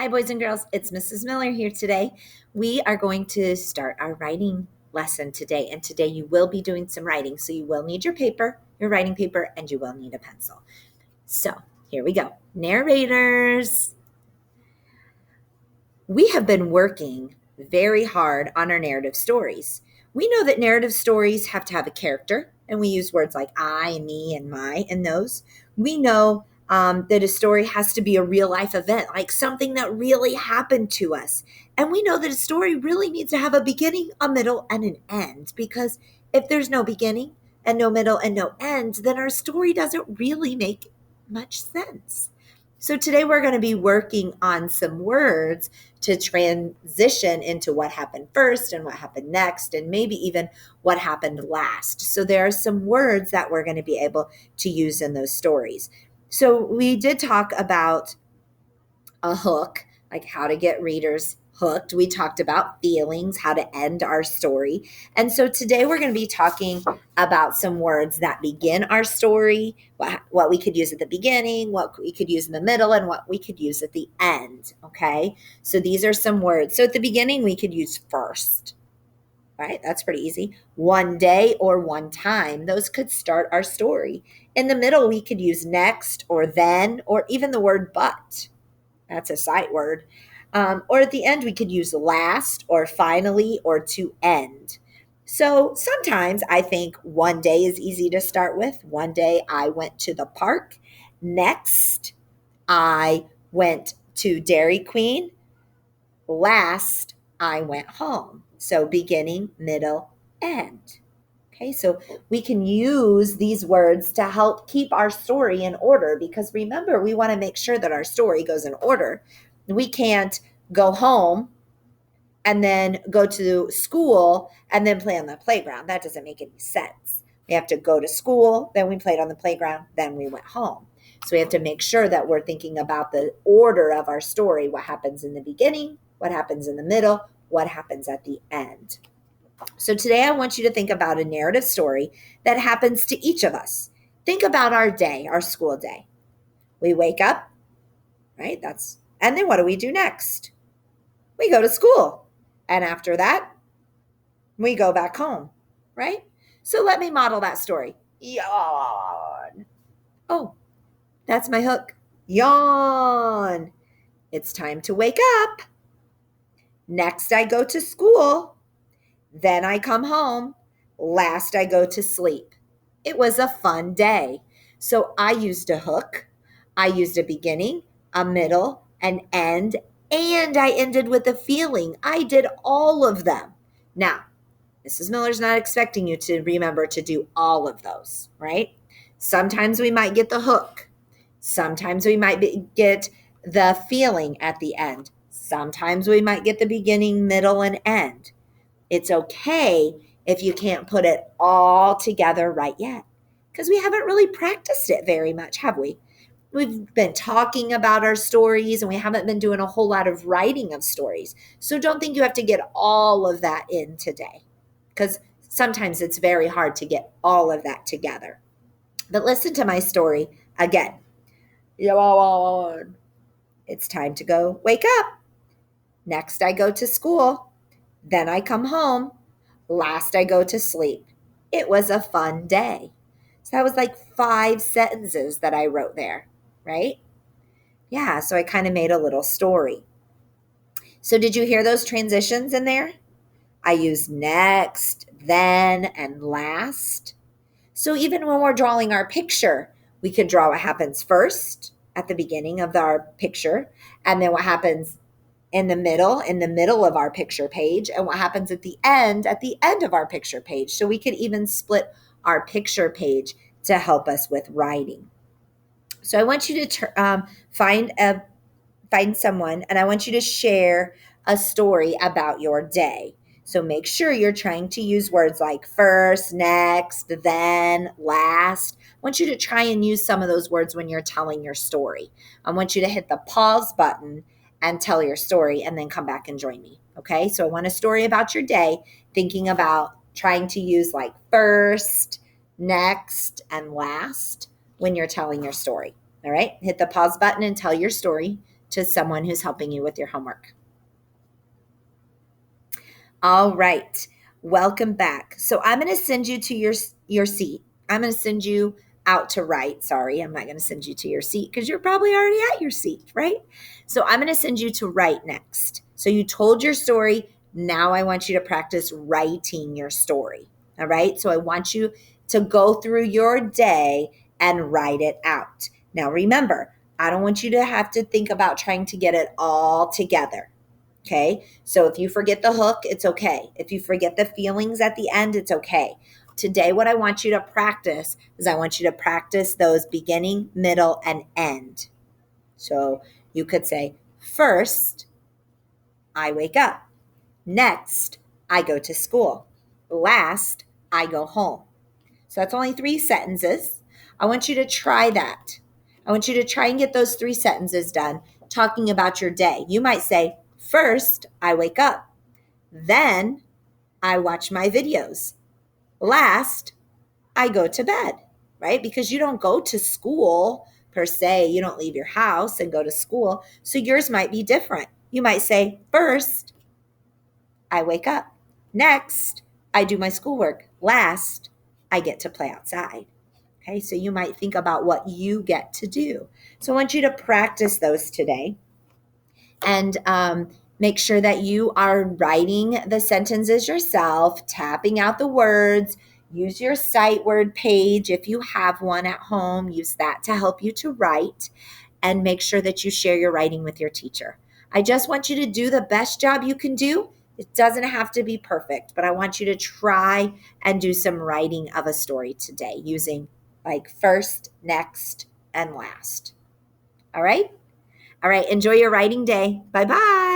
Hi, boys and girls. It's Mrs. Miller here today. We are going to start our writing lesson today. And today you will be doing some writing. So you will need your paper, your writing paper, and you will need a pencil. So here we go. Narrators. We have been working very hard on our narrative stories. We know that narrative stories have to have a character, and we use words like I and me and my in those. We know that a story has to be a real life event, like something that really happened to us. And we know that a story really needs to have a beginning, a middle, and an end, because if there's no beginning and no middle and no end, then our story doesn't really make much sense. So today we're going to be working on some words to transition into what happened first and what happened next, and maybe even what happened last. So there are some words that we're going to be able to use in those stories. So we did talk about a hook, like how to get readers hooked. We talked about feelings, how to end our story. And so today we're going to be talking about some words that begin our story, what we could use at the beginning, what we could use in the middle, and what we could use at the end. Okay. So these are some words. So at the beginning, we could use first. Right? That's pretty easy. One day or one time. Those could start our story. In the middle, we could use next or then, or even the word but. That's a sight word. Or at the end, we could use last or finally or to end. So sometimes I think one day is easy to start with. One day I went to the park. Next, I went to Dairy Queen. Last, I went home. So beginning, middle, end. Okay, so we can use these words to help keep our story in order, because remember, we want to make sure that our story goes in order. We can't go home and then go to school and then play on the playground. That doesn't make any sense. We have to go to school, then we played on the playground, then we went home. So we have to make sure that we're thinking about the order of our story, what happens in the beginning, what happens in the middle, what happens at the end. So today I want you to think about a narrative story that happens to each of us. Think about our day, our school day. We wake up, right? And then what do we do next? We go to school. And after that, we go back home, right? So let me model that story. Yawn. Oh, that's my hook. Yawn. It's time to wake up. Next, I go to school. Then I come home. Last, I go to sleep. It was a fun day. So I used a hook. I used a beginning, a middle, an end, and I ended with a feeling. I did all of them. Now, Mrs. Miller's not expecting you to remember to do all of those, right? Sometimes we might get the hook. Sometimes we might get the feeling at the end. Sometimes we might get the beginning, middle, and end. It's okay if you can't put it all together right yet, because we haven't really practiced it very much, have we? We've been talking about our stories and we haven't been doing a whole lot of writing of stories. So don't think you have to get all of that in today, because sometimes it's very hard to get all of that together. But listen to my story again. It's time to go wake up. Next, I go to school. Then I come home. Last, I go to sleep. It was a fun day. So that was like 5 sentences that I wrote there, right? Yeah, so I kind of made a little story. So did you hear those transitions in there? I used next, then, and last. So even when we're drawing our picture, we could draw what happens first at the beginning of our picture, and then what happens in the middle of our picture page, and what happens at the end of our picture page. So we could even split our picture page to help us with writing. So I want you to find someone, and I want you to share a story about your day. So make sure you're trying to use words like first, next, then, last. I want you to try and use some of those words when you're telling your story. I want you to hit the pause button and tell your story, and then come back and join me. Okay? So I want a story about your day, thinking about trying to use like first, next, and last when you're telling your story. All right? Hit the pause button and tell your story. to someone who's helping you with your homework. All right. Welcome back. So I'm going to send you to your seat. I'm going to send you out to write. Sorry, I'm not going to send you to your seat because you're probably already at your seat, right? So I'm going to send you to write next. So you told your story. Now I want you to practice writing your story. All right. So I want you to go through your day and write it out. Now remember, I don't want you to have to think about trying to get it all together. Okay. So if you forget the hook, it's okay. If you forget the feelings at the end, it's okay. Today, what I want you to practice is I want you to practice those beginning, middle, and end. So you could say, first, I wake up. Next, I go to school. Last, I go home. So that's only 3 sentences. I want you to try that. I want you to try and get those 3 sentences done talking about your day. You might say, first, I wake up. Then, I watch my videos. Last, I go to bed, right? Because you don't go to school per se. You don't leave your house and go to school. So yours might be different. You might say, first, I wake up. Next, I do my schoolwork. Last, I get to play outside. Okay, so you might think about what you get to do. So I want you to practice those today and make sure that you are writing the sentences yourself, tapping out the words. Use your sight word page if you have one at home. Use that to help you to write, and make sure that you share your writing with your teacher. I just want you to do the best job you can do. It doesn't have to be perfect, but I want you to try and do some writing of a story today using like first, next, and last. All right? All right. Enjoy your writing day. Bye-bye.